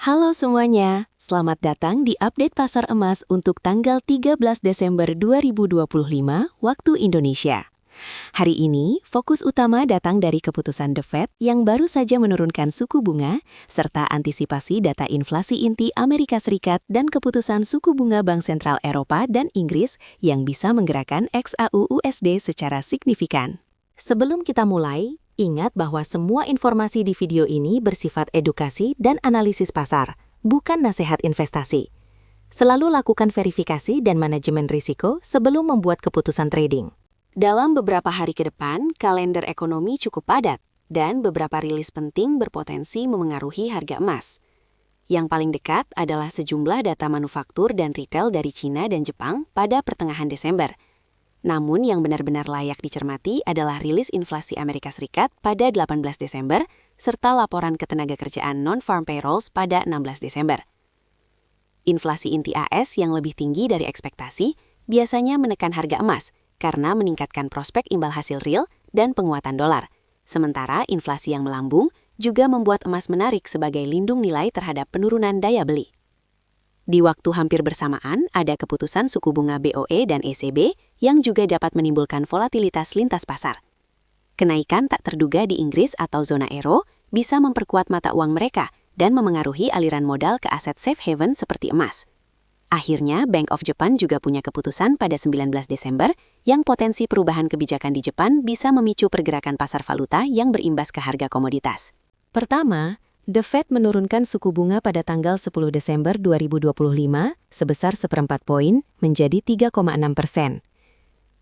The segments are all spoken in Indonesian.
Halo semuanya, selamat datang di update pasar emas untuk tanggal 13 Desember 2025 waktu Indonesia. Hari ini, fokus utama datang dari keputusan The Fed yang baru saja menurunkan suku bunga, serta antisipasi data inflasi inti Amerika Serikat dan keputusan suku bunga Bank Sentral Eropa dan Inggris yang bisa menggerakkan XAU/USD secara signifikan. Sebelum kita mulai, ingat bahwa semua informasi di video ini bersifat edukasi dan analisis pasar, bukan nasihat investasi. Selalu lakukan verifikasi dan manajemen risiko sebelum membuat keputusan trading. Dalam beberapa hari ke depan, kalender ekonomi cukup padat, dan beberapa rilis penting berpotensi memengaruhi harga emas. Yang paling dekat adalah sejumlah data manufaktur dan retail dari China dan Jepang pada pertengahan Desember. Namun yang benar-benar layak dicermati adalah rilis inflasi Amerika Serikat pada 18 Desember, serta laporan ketenagakerjaan non-farm payrolls pada 16 Desember. Inflasi inti AS yang lebih tinggi dari ekspektasi biasanya menekan harga emas karena meningkatkan prospek imbal hasil real dan penguatan dolar. Sementara inflasi yang melambung juga membuat emas menarik sebagai lindung nilai terhadap penurunan daya beli. Di waktu hampir bersamaan, ada keputusan suku bunga BOE dan ECB yang juga dapat menimbulkan volatilitas lintas pasar. Kenaikan tak terduga di Inggris atau zona euro bisa memperkuat mata uang mereka dan memengaruhi aliran modal ke aset safe haven seperti emas. Akhirnya, Bank of Japan juga punya keputusan pada 19 Desember yang potensi perubahan kebijakan di Jepang bisa memicu pergerakan pasar valuta yang berimbas ke harga komoditas. Pertama, The Fed menurunkan suku bunga pada tanggal 10 Desember 2025 sebesar 1/4 poin menjadi 3,6%.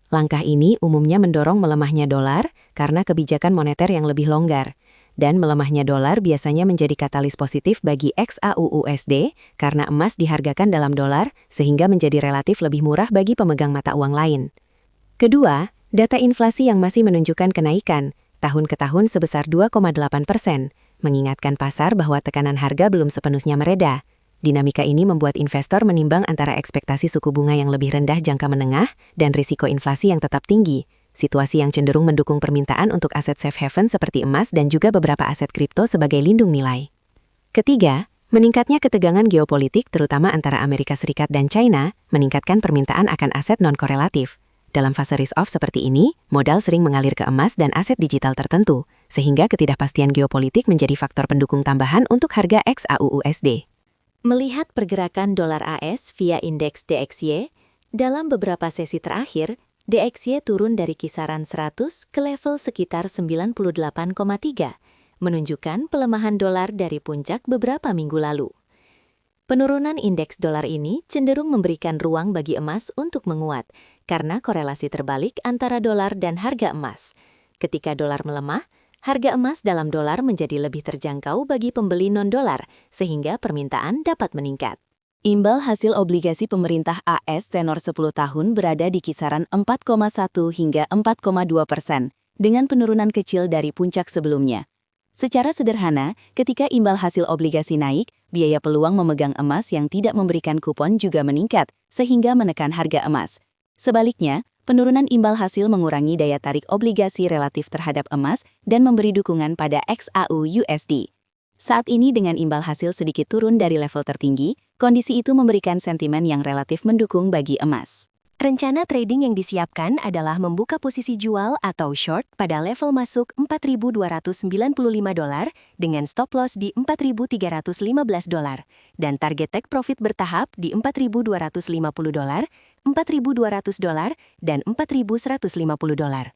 Langkah ini umumnya mendorong melemahnya dolar karena kebijakan moneter yang lebih longgar. Dan melemahnya dolar biasanya menjadi katalis positif bagi XAU/USD karena emas dihargakan dalam dolar sehingga menjadi relatif lebih murah bagi pemegang mata uang lain. Kedua, data inflasi yang masih menunjukkan kenaikan tahun ke tahun sebesar 2,8%, mengingatkan pasar bahwa tekanan harga belum sepenuhnya mereda. Dinamika ini membuat investor menimbang antara ekspektasi suku bunga yang lebih rendah jangka menengah dan risiko inflasi yang tetap tinggi. Situasi yang cenderung mendukung permintaan untuk aset safe haven seperti emas dan juga beberapa aset kripto sebagai lindung nilai. Ketiga, meningkatnya ketegangan geopolitik terutama antara Amerika Serikat dan China meningkatkan permintaan akan aset non-korelatif. Dalam fase risk-off seperti ini, modal sering mengalir ke emas dan aset digital tertentu, sehingga ketidakpastian geopolitik menjadi faktor pendukung tambahan untuk harga XAU/USD. Melihat pergerakan dolar AS via indeks DXY, dalam beberapa sesi terakhir, DXY turun dari kisaran 100 ke level sekitar 98,3, menunjukkan pelemahan dolar dari puncak beberapa minggu lalu. Penurunan indeks dolar ini cenderung memberikan ruang bagi emas untuk menguat, karena korelasi terbalik antara dolar dan harga emas. Ketika dolar melemah, harga emas dalam dolar menjadi lebih terjangkau bagi pembeli non-dolar, sehingga permintaan dapat meningkat. Imbal hasil obligasi pemerintah AS tenor 10 tahun berada di kisaran 4,1 hingga 4,2%, dengan penurunan kecil dari puncak sebelumnya. Secara sederhana, ketika imbal hasil obligasi naik, biaya peluang memegang emas yang tidak memberikan kupon juga meningkat, sehingga menekan harga emas. Sebaliknya, penurunan imbal hasil mengurangi daya tarik obligasi relatif terhadap emas dan memberi dukungan pada XAU/USD. Saat ini dengan imbal hasil sedikit turun dari level tertinggi, kondisi itu memberikan sentimen yang relatif mendukung bagi emas. Rencana trading yang disiapkan adalah membuka posisi jual atau short pada level masuk $4.295 dengan stop loss di $4.315 dan target take profit bertahap di $4.250, $4.200, dan $4.150.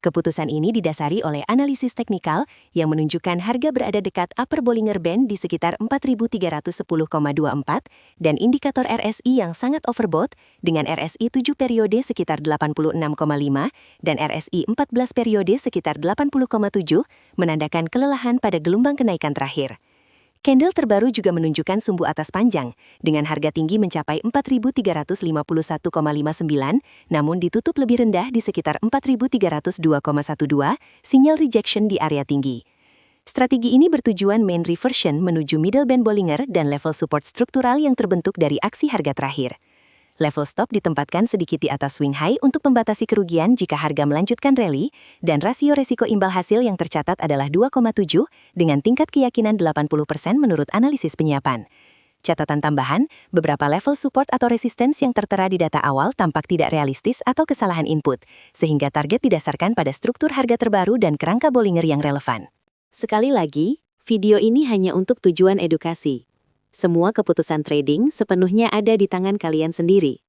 Keputusan ini didasari oleh analisis teknikal yang menunjukkan harga berada dekat upper Bollinger Band di sekitar 4.310,24 dan indikator RSI yang sangat overbought dengan RSI 7 periode sekitar 86,5 dan RSI 14 periode sekitar 80,7 menandakan kelelahan pada gelombang kenaikan terakhir. Candle terbaru juga menunjukkan sumbu atas panjang, dengan harga tinggi mencapai 4.351,59, namun ditutup lebih rendah di sekitar 4.302,12, sinyal rejection di area tinggi. Strategi ini bertujuan mean reversion menuju middle band Bollinger dan level support struktural yang terbentuk dari aksi harga terakhir. Level stop ditempatkan sedikit di atas swing high untuk membatasi kerugian jika harga melanjutkan rally, dan rasio resiko imbal hasil yang tercatat adalah 2,7 dengan tingkat keyakinan 80% menurut analisis penyiapan. Catatan tambahan, beberapa level support atau resistance yang tertera di data awal tampak tidak realistis atau kesalahan input, sehingga target didasarkan pada struktur harga terbaru dan kerangka Bollinger yang relevan. Sekali lagi, video ini hanya untuk tujuan edukasi. Semua keputusan trading sepenuhnya ada di tangan kalian sendiri.